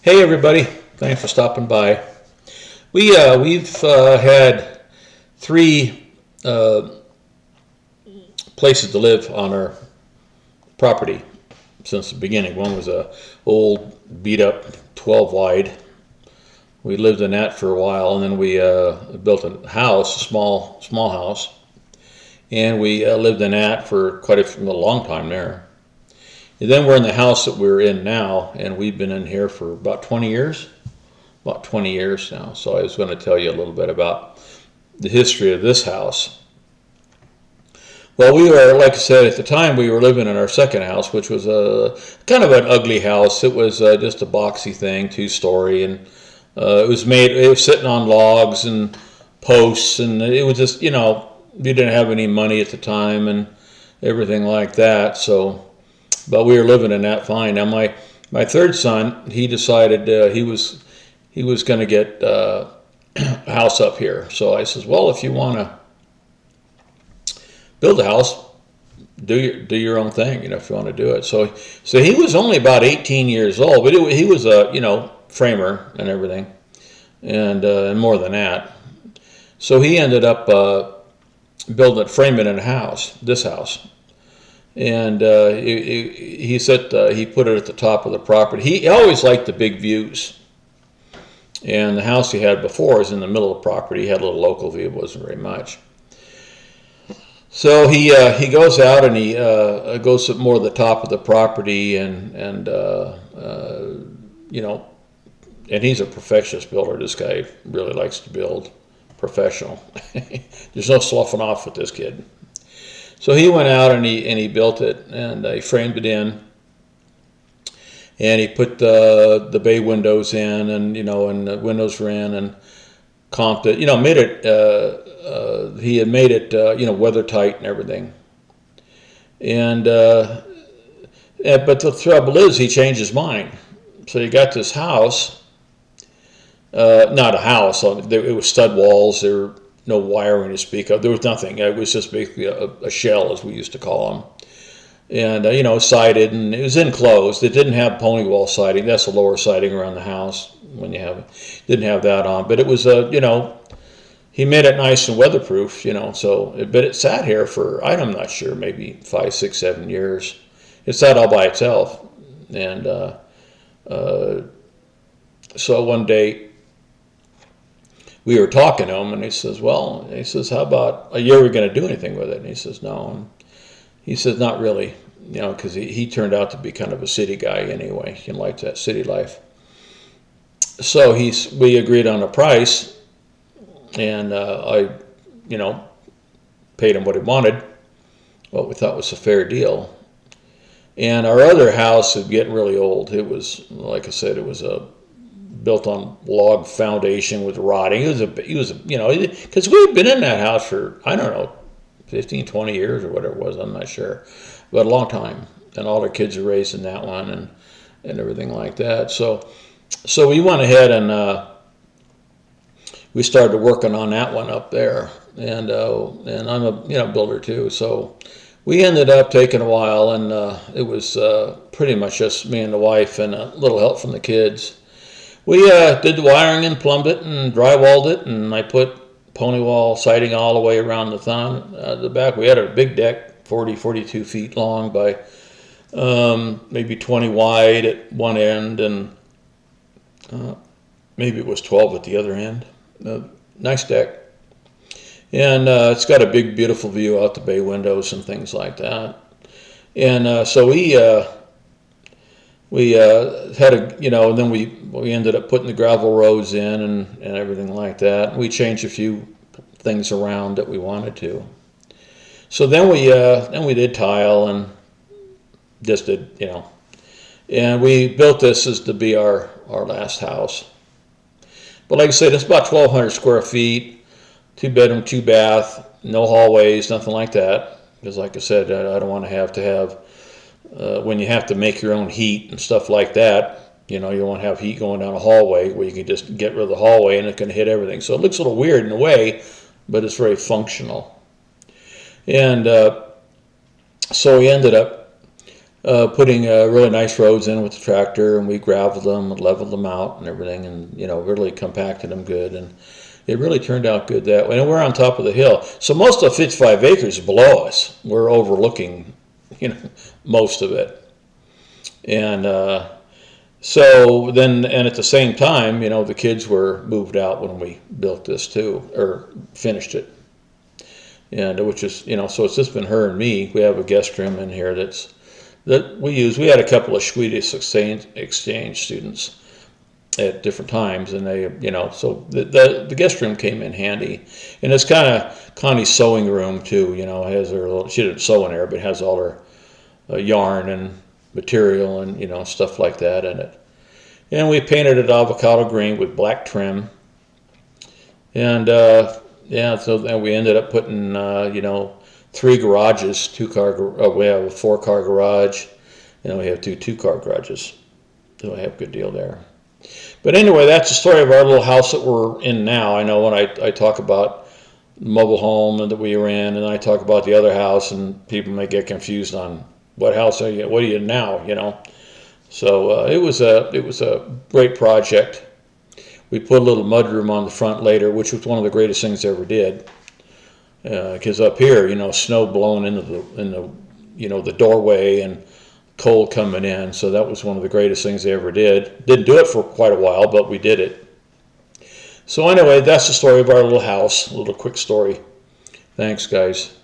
Hey everybody, thanks for stopping by. We've had three places to live on our property since the beginning. One was a old beat up 12 wide. We lived in that for a while, and then we built a house, a small house, and we lived in that for quite a long time there. And then we're in the house that we're in now, and we've been in here for about 20 years. About 20 years now. So I was going to tell you a little bit about the history of this house. Well, we were, like I said, at the time we were living in our second house, which was a kind of an ugly house. It was just a boxy thing, 2-story, and it was sitting on logs and posts, and it was just, we didn't have any money at the time and everything like that. So, but we were living in that fine. Now my third son, he decided he was going to get a house up here. So I says, well, if you want to build a house, do your own thing, if you want to do it. So he was only about 18 years old, but he was a framer and everything, and more than that. So he ended up framing in a house, this house. And he said he put it at the top of the property. He always liked the big views. And the house he had before was in the middle of the property. He had a little local view, it wasn't very much. So he goes out and he goes to more of the top of the property, and he's a perfectionist builder. This guy really likes to build professional. There's no sloughing off with this kid. So he went out and he built it, and he framed it in. And he put the bay windows in, and the windows were in, and comped it. Made it. He had made it, weather tight and everything. And but the trouble is, he changed his mind. So he got this house. Not a house. It was stud walls. There were no wiring to speak of. There was nothing. It was just basically a shell, as we used to call them. And sided, and it was enclosed. It didn't have pony wall siding. That's the lower siding around the house when didn't have that on. But it was he made it nice and weatherproof. But it sat here for, I'm not sure, maybe 5, 6, 7 years. It sat all by itself, and so one day we were talking to him, and he says, how about, are you ever going to do anything with it? And he says, no. And he says, not really, because he turned out to be kind of a city guy anyway. He liked that city life. So we agreed on a price, and I paid him what he wanted, what we thought was a fair deal. And our other house was getting really old. It was, like I said, it was built on log foundation with rotting. He was because we had been in that house for, I don't know, 15, 20 years or whatever it was, I'm not sure, but a long time. And all our kids are raised in that one and everything like that. So we went ahead and we started working on that one up there. And I'm a builder too. So we ended up taking a while, and it was pretty much just me and the wife and a little help from the kids. We did the wiring and plumbed it and drywalled it, and I put pony wall siding all the way around the back. We had a big deck, 42 feet long by maybe 20 wide at one end, and maybe it was 12 at the other end. Nice deck. And it's got a big, beautiful view out the bay windows and things like that. And so we had and then we ended up putting the gravel roads in and everything like that. We changed a few things around that we wanted to. So then we did tile and just did, and we built this as to be our last house. But like I said, it's about 1,200 square feet, 2 bedroom, 2 bath, no hallways, nothing like that. Because like I said, I don't want to have when you have to make your own heat and stuff like that, you don't want to have heat going down a hallway where you can just get rid of the hallway and it can hit everything. So it looks a little weird in a way, but it's very functional. And so we ended up putting really nice roads in with the tractor, and we graveled them and leveled them out and everything, and really compacted them good, and it really turned out good that way. And we're on top of the hill, so most of the 55 acres below us, we're overlooking, most of it, and so then, and at the same time, the kids were moved out when we built this too, or finished it, and which is, so it's just been her and me. We have a guest room in here that we use. We had a couple of Swedish exchange students at different times, and they, so the guest room came in handy, and it's kind of Connie's sewing room too. It has her little. She didn't sew in there, but it has all her yarn and material and stuff like that in it. And we painted it avocado green with black trim, and so then we ended up putting 3 garages, 2-car. We have a 4-car garage, and we have 2 2-car garages. So I have a good deal there. But anyway, that's the story of our little house that we're in now. I know when I talk about the mobile home that we were in, and I talk about the other house, and people may get confused on what house are you? What are you now? So it was a great project. We put a little mudroom on the front later, which was one of the greatest things I ever did. Because up here, snow blowing into the doorway and cold coming in. So that was one of the greatest things they ever did. Didn't do it for quite a while, but we did it. So anyway, that's the story of our little house. A little quick story. Thanks, guys.